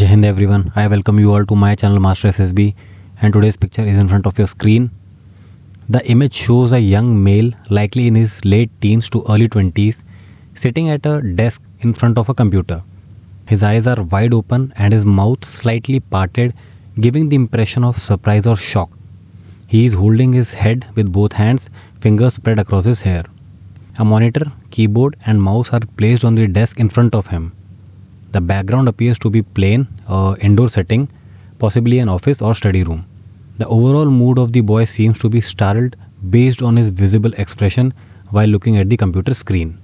Hind everyone, I welcome you all to my channel Master SSB, and today's picture is in front of your screen. The image shows a young male, likely in his late teens to early 20s, sitting at a desk in front of a computer. His eyes are wide open and his mouth slightly parted, giving the impression of surprise or shock. He is holding his head with both hands, fingers spread across his hair. A monitor, keyboard and mouse are placed on the desk in front of him. The background appears to be plain, indoor setting, possibly an office or study room. The overall mood of the boy seems to be startled based on his visible expression while looking at the computer screen.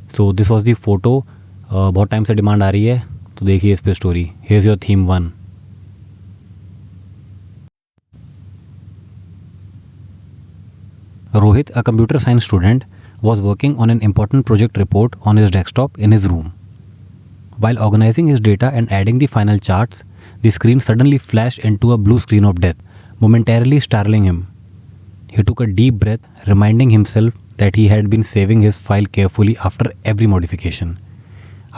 So this was the photo. बहुत time से demand आ रही है, तो देखिए इस पे story. Here's your theme 1. Rohit, a computer science student, was working on an important project report on his desktop in his room. While organizing his data and adding the final charts, the screen suddenly flashed into a blue screen of death, momentarily startling him. He took a deep breath, reminding himself that he had been saving his file carefully after every modification.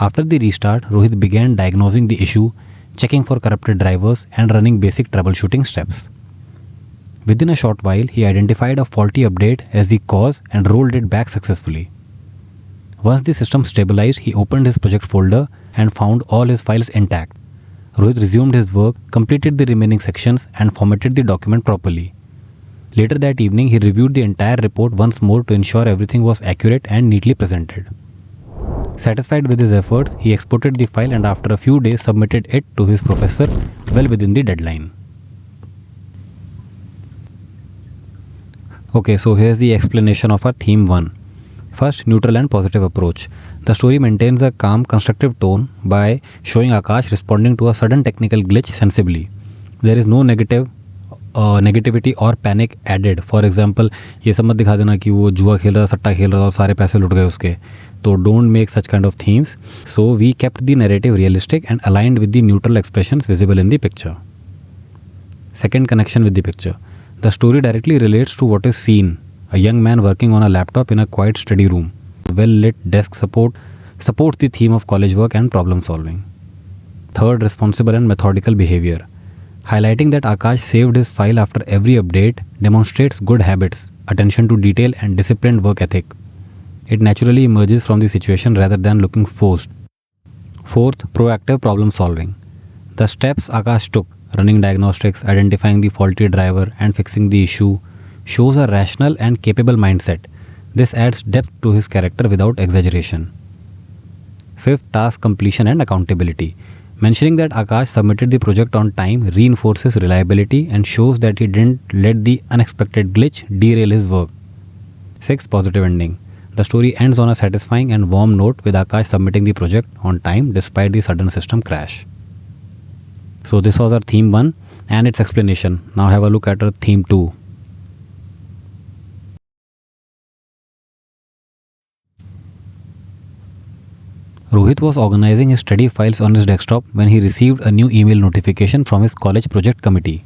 After the restart, Rohit began diagnosing the issue, checking for corrupted drivers and running basic troubleshooting steps. Within a short while, he identified a faulty update as the cause and rolled it back successfully. Once the system stabilized, he opened his project folder and found all his files intact. Rohit resumed his work, completed the remaining sections and formatted the document properly. Later that evening, he reviewed the entire report once more to ensure everything was accurate and neatly presented. Satisfied with his efforts, he exported the file and after a few days submitted it to his professor well within the deadline. Okay, so here's the explanation of our theme 1. First, neutral and positive approach. The story maintains a calm, constructive tone by showing Akash responding to a sudden technical glitch sensibly. There is no negativity or panic added. For example, ये सब मत दिखा देना कि वो जुआ खेल रहा, सट्टा खेल रहा और सारे पैसे लुट गए उसके. तो don't make such kind of themes. So we kept the narrative realistic and aligned with the neutral expressions visible in the picture. Second, connection with the picture. The story directly relates to what is seen. A young man working on a laptop in a quiet study room. Well-lit desk supports the theme of college work and problem solving. Third, responsible and methodical behavior. Highlighting that Akash saved his file after every update demonstrates good habits, attention to detail and disciplined work ethic. It naturally emerges from the situation rather than looking forced. Fourth, proactive problem solving. The steps Akash took, running diagnostics, identifying the faulty driver and fixing the issue, shows a rational and capable mindset. This adds depth to his character without exaggeration. Fifth, task completion and accountability. Mentioning that Akash submitted the project on time reinforces reliability and shows that he didn't let the unexpected glitch derail his work. Sixth, positive ending. The story ends on a satisfying and warm note with Akash submitting the project on time despite the sudden system crash. So this was our theme 1 and its explanation. Now have a look at our theme 2. Rohit was organizing his study files on his desktop when he received a new email notification from his college project committee.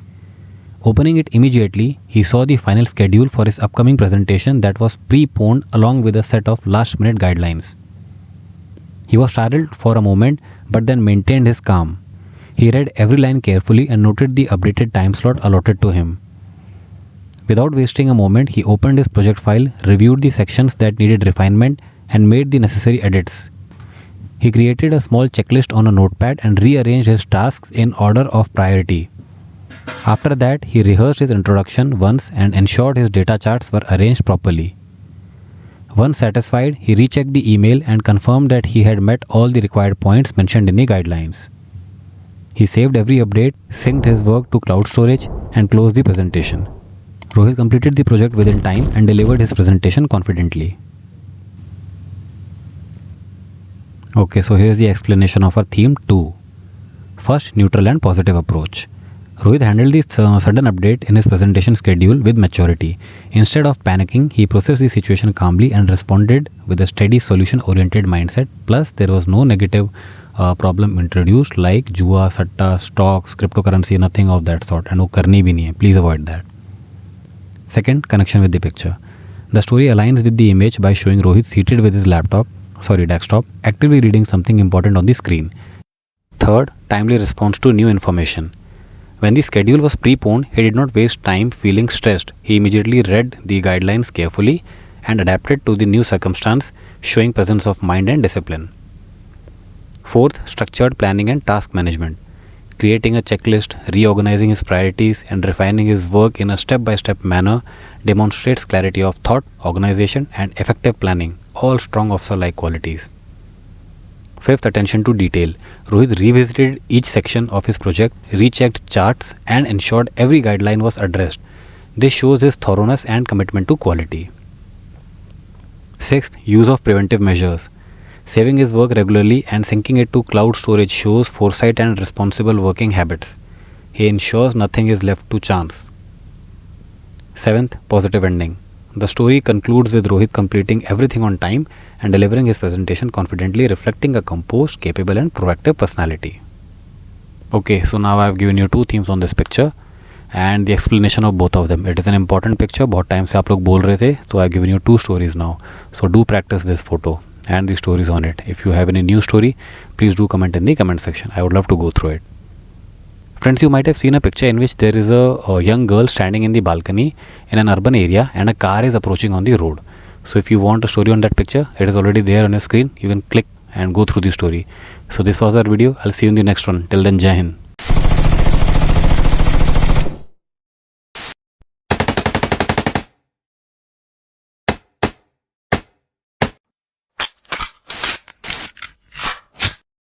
Opening it immediately, he saw the final schedule for his upcoming presentation that was preponed along with a set of last-minute guidelines. He was startled for a moment but then maintained his calm. He read every line carefully and noted the updated time slot allotted to him. Without wasting a moment, he opened his project file, reviewed the sections that needed refinement and made the necessary edits. He created a small checklist on a notepad and rearranged his tasks in order of priority. After that, he rehearsed his introduction once and ensured his data charts were arranged properly. Once satisfied, he rechecked the email and confirmed that he had met all the required points mentioned in the guidelines. He saved every update, synced his work to cloud storage and closed the presentation. Rohit completed the project within time and delivered his presentation confidently. Okay, so here's the explanation of our theme 2. First, neutral and positive approach. Rohit handled the sudden update in his presentation schedule with maturity. Instead of panicking, he processed the situation calmly and responded with a steady solution-oriented mindset. Plus, there was no negative problem introduced like जुआ, सट्टा, stocks, cryptocurrency, nothing of that sort. And वो करनी भी नहीं है. Please avoid that. Second, connection with the picture. The story aligns with the image by showing Rohit seated with his desktop, actively reading something important on the screen. Third, timely response to new information. When the schedule was preponed, he did not waste time feeling stressed. He immediately read the guidelines carefully and adapted to the new circumstance, showing presence of mind and discipline. Fourth, structured planning and task management. Creating a checklist, reorganizing his priorities, and refining his work in a step-by-step manner demonstrates clarity of thought, organization, and effective planning, all strong officer-like qualities. Fifth, attention to detail. Rohit revisited each section of his project, rechecked charts, and ensured every guideline was addressed. This shows his thoroughness and commitment to quality. Sixth, use of preventive measures. Saving his work regularly and syncing it to cloud storage shows foresight and responsible working habits. He ensures nothing is left to chance. Seventh, positive ending. The story concludes with Rohit completing everything on time and delivering his presentation confidently, reflecting a composed, capable and proactive personality. Okay, so now I have given you two themes on this picture and the explanation of both of them. It is an important picture. बहुत time से आप लोग बोल रहे थे, so I have given you two stories now. So do practice this photo and the stories on it. If you have any new story, please do comment in the comment section. I would love to go through it. Friends, you might have seen a picture in which there is a young girl standing in the balcony in an urban area and a car is approaching on the road. So if you want a story on that picture, it is already there on your screen. You can click and go through the story. So this was our video. I'll see you in the next one. Till then, Jai Hind.